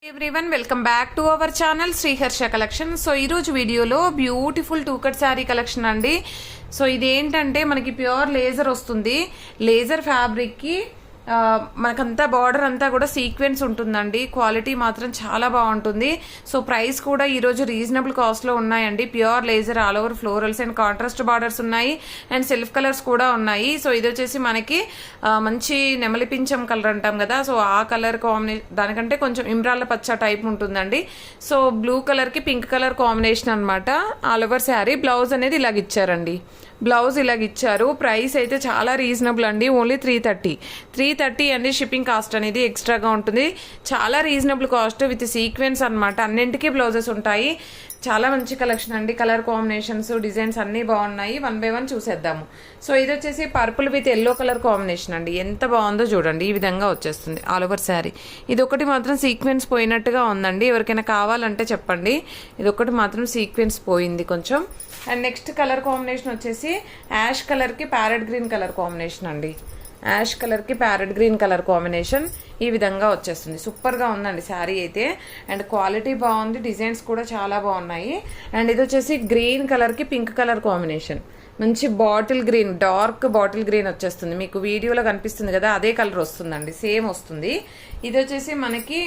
Everyone welcome back to our channel Sriharsha collection. So video beautiful to cut sari collection अंडी। So इदेंटंटे मनकी pure laser वस्तुंदी, laser fabric की మనకంతా బార్డర్ అంతా కూడా సీక్వెన్స్ ఉంటుందండి। క్వాలిటీ మాత్రం చాలా బాగుంటుంది। సో ప్రైస్ కూడా ఈ రోజు రీజనబుల్ కాస్ట్ లో ఉన్నాయండి। Pure laser all over florals and contrast borders ఉన్నాయి అండ్ సెల్ఫ్ కలర్స్ కూడా ఉన్నాయి। సో ఇది వచ్చేసి మనకి మంచి నెమలి పించం కలర్ అంటాం కదా, సో ఆ కలర్ కాంబినేషన్ దానికంటే కొంచెం ఇమ్రాళ్ళ పచ్చ టైప్ ఉంటుందండి। సో బ్లూ కలర్ కి పింక్ కలర్ కాంబినేషన్ అన్నమాట। ఆల్ ఓవర్ శారీ బ్లౌజ్ అనేది ఇలాగ ఇచ్చారండి। బ్లౌజ్ ఇలాగ ఇచ్చారు। ప్రైస్ అయితే చాలా రీజనబుల్ అండి, ఓన్లీ 330 అండి। షిప్పింగ్ కాస్ట్ అనేది ఎక్స్ట్రాగా ఉంటుంది। చాలా రీజనబుల్ కాస్ట్ విత్ సీక్వెన్స్ అన్నమాట। అన్నింటికీ బ్లౌజెస్ ఉంటాయి। చాలా మంచి కలెక్షన్ అండి। కలర్ కాంబినేషన్స్ డిజైన్స్ అన్నీ బాగున్నాయి। వన్ బై వన్ చూసేద్దాము। సో ఇది వచ్చేసి purple with yellow colour combination అండి। ఎంత బాగుందో చూడండి, ఈ విధంగా వచ్చేస్తుంది ఆల్ ఓవర్ శారీ। ఇది ఒకటి మాత్రం సీక్వెన్స్ పోయినట్టుగా ఉందండి, ఎవరికైనా కావాలంటే చెప్పండి। ఇది ఒకటి మాత్రం సీక్వెన్స్ పోయింది కొంచెం। అండ్ నెక్స్ట్ కలర్ కాంబినేషన్ వచ్చేసి యాష్ కలర్ కి ప్యారెట్ గ్రీన్ కలర్ కాంబినేషన్ అండి। యాష్ కలర్ కి ప్యారెట్ గ్రీన్ కలర్ కాంబినేషన్ ఈ విధంగా వచ్చేస్తుంది। సూపర్ గా ఉందండి శారీ అయితే, అండ్ క్వాలిటీ బాగుంది, డిజైన్స్ కూడా చాలా బాగున్నాయి। అండ్ ఇది వచ్చేసి గ్రీన్ కలర్ కి పింక్ కలర్ కాంబినేషన్, మంచి bottle green, dark bottle green వచ్చేస్తుంది। మీకు వీడియోలో కనిపిస్తుంది కదా, అదే కలర్ వస్తుందండి, సేమ్ వస్తుంది। ఇది వచ్చేసి మనకి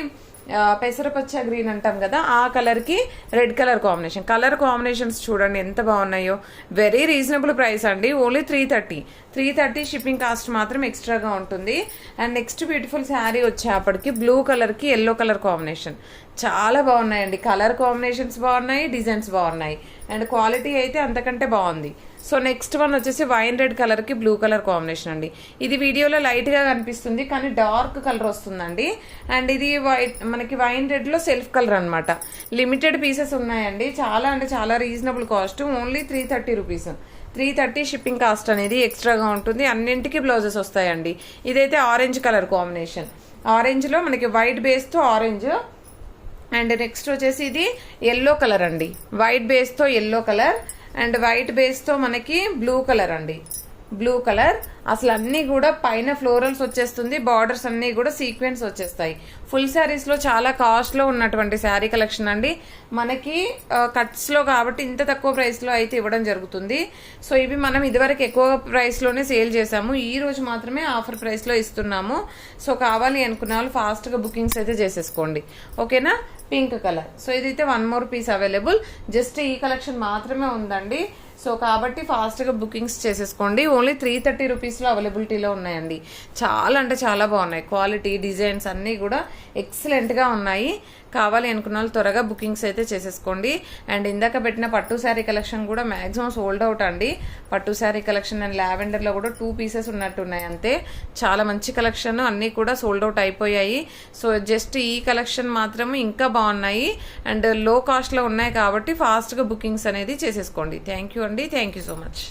పెసరపచ్చ గ్రీన్ అంటాం కదా, ఆ కలర్ కి red colour combination. Colour combinations చూడండి ఎంత బాగున్నాయో। వెరీ రీజనబుల్ ప్రైస్ అండి, ఓన్లీ 330 షిప్పింగ్ కాస్ట్ మాత్రం ఎక్స్ట్రాగా ఉంటుంది। అండ్ నెక్స్ట్ బ్యూటిఫుల్ శారీ వచ్చేప్పటికి బ్లూ కలర్ కి ఎల్లో కలర్ కాంబినేషన్ చాలా బాగున్నాయండి। కలర్ కాంబినేషన్స్ బాగున్నాయి, డిజైన్స్ బాగున్నాయి, అండ్ క్వాలిటీ అయితే అంతకంటే బాగుంది। సో నెక్స్ట్ వన్ వచ్చేసి వైన్ రెడ్ కలర్ కి బ్లూ కలర్ కాంబినేషన్ అండి। ఇది వీడియోలో లైట్ గా కనిపిస్తుంది కానీ డార్క్ కలర్ వస్తుందండి। అండ్ ఇది మనకి వైన్ రెడ్ లో సెల్ఫ్ కలర్ అనమాట। లిమిటెడ్ పీసెస్ ఉన్నాయండి, చాలా అంటే చాలా reasonable cost, only 330 rupees. 330 shipping cost అనేది ఎక్స్ట్రాగా ఉంటుంది। అన్నింటికి బ్లౌజెస్ వస్తాయండి। ఇదైతే ఆరెంజ్ కలర్ కాంబినేషన్, ఆరెంజ్ లో మనకి వైట్ బేస్ తో ఆరెంజ్, అండ్ నెక్స్ట్ వచ్చేసి ఇది ఎల్లో కలర్ అండి। వైట్ బేస్ తో yellow colour and white base తో మనకి బ్లూ కలర్ అండి। బ్లూ కలర్ అసలు అన్ని కూడా పైన ఫ్లోరల్స్ వచ్చేస్తుంది, బార్డర్స్ అన్ని కూడా సీక్వెన్స్ వచ్చేస్తాయి। ఫుల్ శారీస్ లో చాలా కాస్ట్ లో ఉన్నటువంటి శారీ కలెక్షన్ అండి। మనకి కట్స్ లో కాబట్టి ఇంత తక్కువ ప్రైస్ లో అయితే ఇవ్వడం జరుగుతుంది। సో ఇవి మనం ఇదివరకు ఎక్కువ ప్రైస్ లోనే సేల్ చేసాము, ఈ రోజు మాత్రమే ఆఫర్ ప్రైస్ లో ఇస్తున్నాము। సో కావాలి అనుకున్న వాళ్ళు ఫాస్ట్ గా బుకింగ్స్ అయితే చేసేసుకోండి, ఓకేనా। పింక్ కలర్, సో ఇదైతే one more piece available, just ఈ కలెక్షన్ మాత్రమే ఉందండి। సో కాబట్టి ఫాస్ట్గా బుకింగ్స్ చేసేసుకోండి, ఓన్లీ 330 రూపీస్లో అవైలబిలిటీలో ఉన్నాయండి। చాలా అంటే చాలా బాగున్నాయి, క్వాలిటీ డిజైన్స్ అన్నీ కూడా ఎక్సలెంట్గా ఉన్నాయి। కావాలి అనుకున్న వాళ్ళు త్వరగా బుకింగ్స్ అయితే చేసేసుకోండి। అండ్ ఇందాక పెట్టిన పట్టు శారీ కలెక్షన్ కూడా మ్యాక్సిమం సోల్డ్ అవుట్ అండి। పట్టు శారీ కలెక్షన్ అండ్ లావెండర్లో కూడా 2 పీసెస్ ఉన్నట్టున్నాయి అంతే। చాలా మంచి కలెక్షన్, అన్నీ కూడా సోల్డ్ అవుట్ అయిపోయాయి। సో జస్ట్ ఈ కలెక్షన్ మాత్రం ఇంకా బాగున్నాయి అండ్ లో కాస్ట్లో ఉన్నాయి కాబట్టి ఫాస్ట్గా బుకింగ్స్ అనేది చేసేసుకోండి। థ్యాంక్ యూ అండి, థ్యాంక్ యూ సో మచ్।